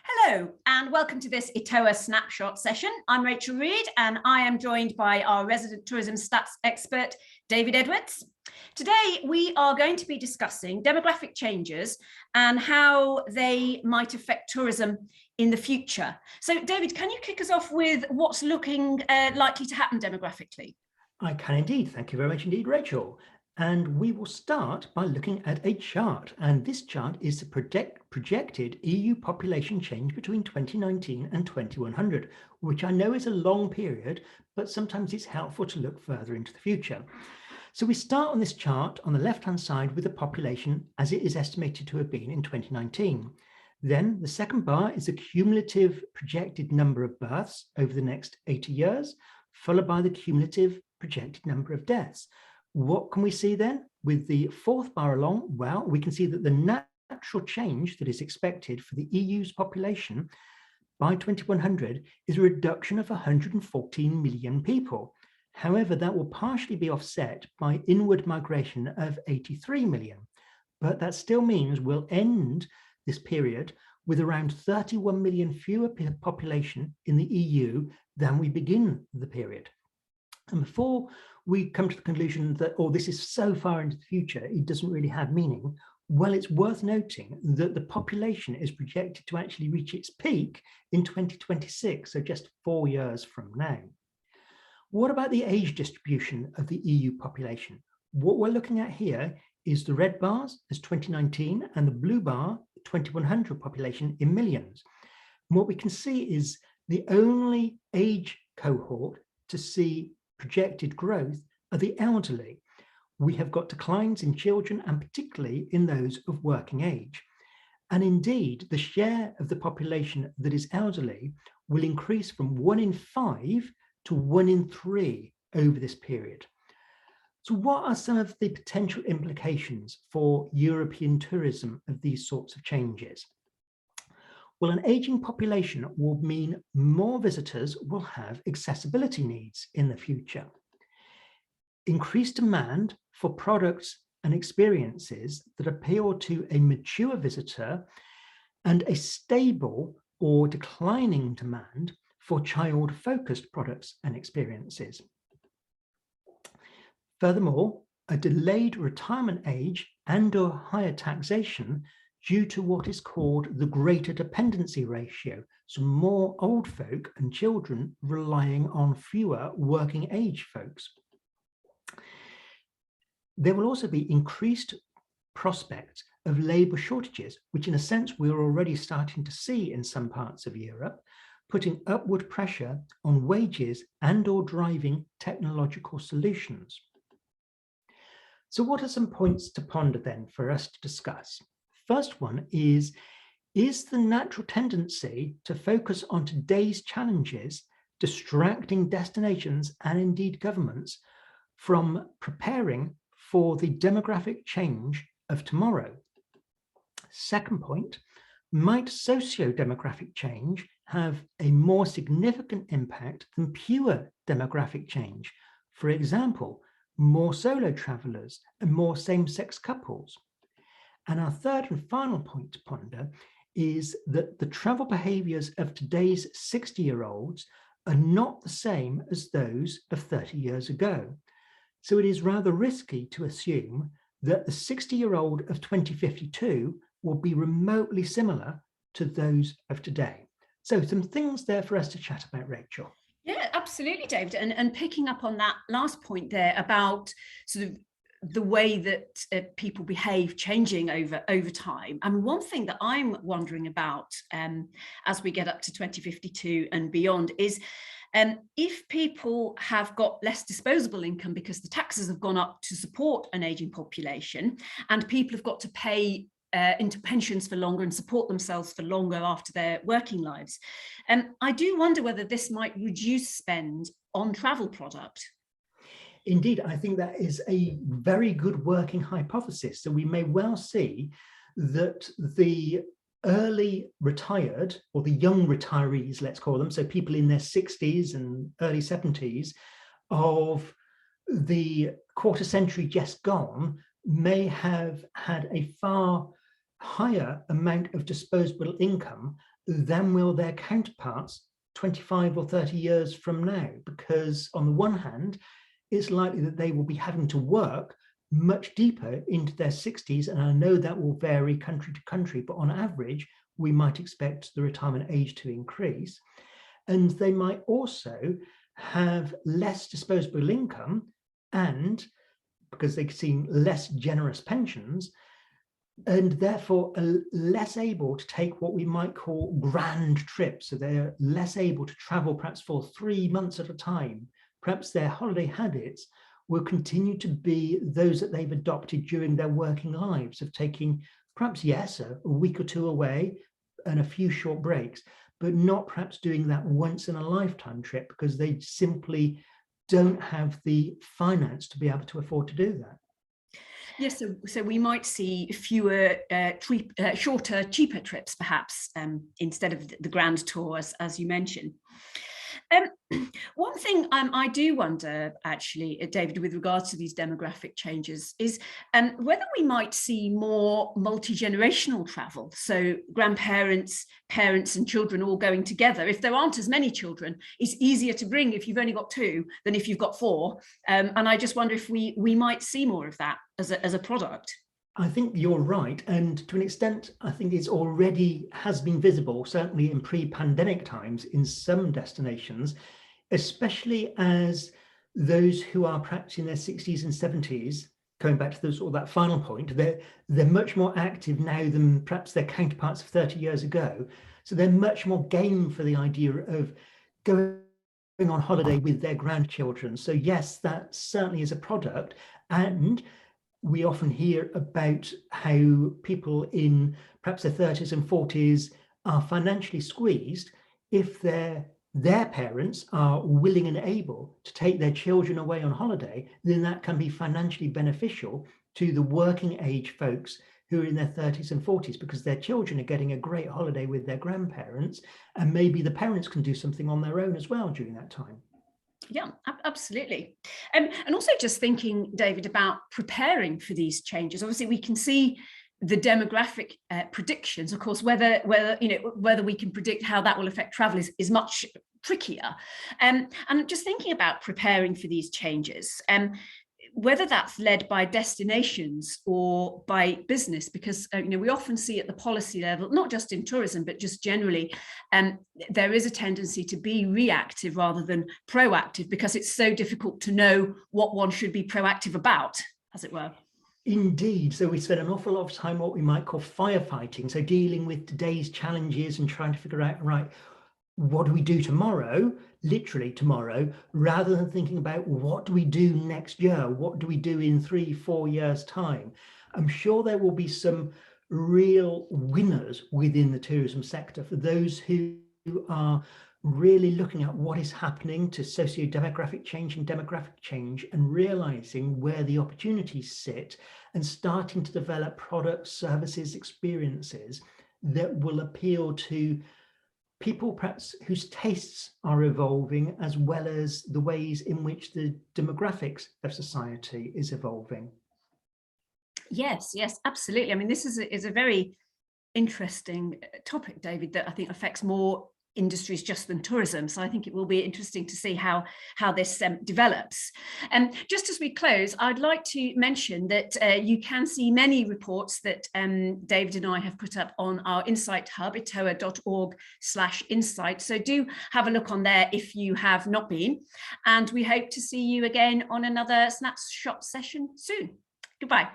Hello and welcome to this ETOA Snapshot session. I'm Rachel Reid and I am joined by our resident tourism stats expert, David Edwards. Today we are going to be discussing demographic changes and how they might affect tourism in the future. So David, can you kick us off with what's looking likely to happen demographically? I can indeed. Thank you very much indeed, Rachel. And we will start by looking at a chart. And this chart is the projected EU population change between 2019 and 2100, which I know is a long period, but sometimes it's helpful to look further into the future. So we start on this chart on the left-hand side with the population as it is estimated to have been in 2019. Then the second bar is the cumulative projected number of births over the next 80 years, followed by the cumulative projected number of deaths. What can we see then? With the fourth bar along, well, we can see that the natural change that is expected for the EU's population by 2100 is a reduction of 114 million people. However, that will partially be offset by inward migration of 83 million. But that still means we'll end this period with around 31 million fewer population in the EU than we begin the period. And before we come to the conclusion that, oh, this is so far into the future, it doesn't really have meaning, well, it's worth noting that the population is projected to actually reach its peak in 2026, so just 4 years from now. What about the age distribution of the EU population? What we're looking at here is the red bars as 2019 and the blue bar, 2100 population in millions. And what we can see is the only age cohort to see projected growth are the elderly. We have got declines in children and particularly in those of working age. And indeed, the share of the population that is elderly will increase from 1 in 5 to 1 in 3 over this period. So what are some of the potential implications for European tourism of these sorts of changes? Well, an aging population will mean more visitors will have accessibility needs in the future. Increased demand for products and experiences that appeal to a mature visitor and a stable or declining demand for child-focused products and experiences. Furthermore, a delayed retirement age and/or higher taxation due to what is called the greater dependency ratio, so more old folk and children relying on fewer working age folks. There will also be increased prospects of labour shortages, which in a sense we're already starting to see in some parts of Europe, putting upward pressure on wages and/or driving technological solutions. So what are some points to ponder then for us to discuss? First one is the natural tendency to focus on today's challenges distracting destinations and indeed governments from preparing for the demographic change of tomorrow? Second point, might socio-demographic change have a more significant impact than pure demographic change? For example, more solo travellers and more same-sex couples. And our third and final point to ponder is that the travel behaviours of today's 60-year-olds are not the same as those of 30 years ago. So it is rather risky to assume that the 60-year-old of 2052 will be remotely similar to those of today. So some things there for us to chat about, Rachel. Yeah, absolutely, David. And picking up on that last point there about sort of the way that people behave changing over time. I mean, one thing that I'm wondering about as we get up to 2052 and beyond is if people have got less disposable income because the taxes have gone up to support an aging population and people have got to pay into pensions for longer and support themselves for longer after their working lives. I do wonder whether this might reduce spend on travel product. Indeed, I think that is a very good working hypothesis. So we may well see that the early retired, or the young retirees, let's call them, so people in their 60s and early 70s of the quarter century just gone, may have had a far higher amount of disposable income than will their counterparts 25 or 30 years from now. Because on the one hand, it's likely that they will be having to work much deeper into their 60s. And I know that will vary country to country, but on average, we might expect the retirement age to increase. And they might also have less disposable income, and because they've seen less generous pensions, and therefore are less able to take what we might call grand trips. So they're less able to travel perhaps for 3 months at a time. Perhaps their holiday habits will continue to be those that they've adopted during their working lives, of taking perhaps, yes, a week or two away and a few short breaks, but not perhaps doing that once in a lifetime trip, because they simply don't have the finance to be able to afford to do that. Yes, so we might see fewer, shorter, cheaper trips, perhaps, instead of the grand tour, as you mentioned. One thing I do wonder, actually, David, with regards to these demographic changes, is whether we might see more multi-generational travel. So grandparents, parents and children all going together. If there aren't as many children, it's easier to bring if you've only got 2 than if you've got 4. And I just wonder if we might see more of that as a product. I think you're right, and to an extent, I think it's already has been visible, certainly in pre-pandemic times, in some destinations, especially as those who are perhaps in their 60s and 70s, going back to that final point, they're much more active now than perhaps their counterparts of 30 years ago. So they're much more game for the idea of going on holiday with their grandchildren. So yes, that certainly is a product. And we often hear about how people in perhaps their 30s and 40s are financially squeezed. If their parents are willing and able to take their children away on holiday, then that can be financially beneficial to the working age folks who are in their 30s and 40s, because their children are getting a great holiday with their grandparents, and maybe the parents can do something on their own as well during that time. Yeah, absolutely. And also just thinking, David, about preparing for these changes. Obviously, we can see the demographic predictions. Of course, whether we can predict how that will affect travel is much trickier. And just thinking about preparing for these changes, whether that's led by destinations or by business, because we often see at the policy level, not just in tourism, but just generally, there is a tendency to be reactive rather than proactive, because it's so difficult to know what one should be proactive about, as it were. Indeed. So we spend an awful lot of time what we might call firefighting, so dealing with today's challenges and trying to figure out, right, what do we do tomorrow, literally tomorrow, rather than thinking about what do we do next year, what do we do in 3-4 years time. I'm sure there will be some real winners within the tourism sector for those who are really looking at what is happening to socio-demographic change and demographic change, and realizing where the opportunities sit, and starting to develop products, services, experiences that will appeal to people perhaps whose tastes are evolving, as well as the ways in which the demographics of society is evolving. Yes, absolutely. I mean, this is a very interesting topic, David, that I think affects more industries just than tourism. So I think it will be interesting to see how this develops. And just as we close, I'd like to mention that you can see many reports that David and I have put up on our Insight Hub, etoa.org/insight. So do have a look on there if you have not been. And we hope to see you again on another Snapshot session soon. Goodbye.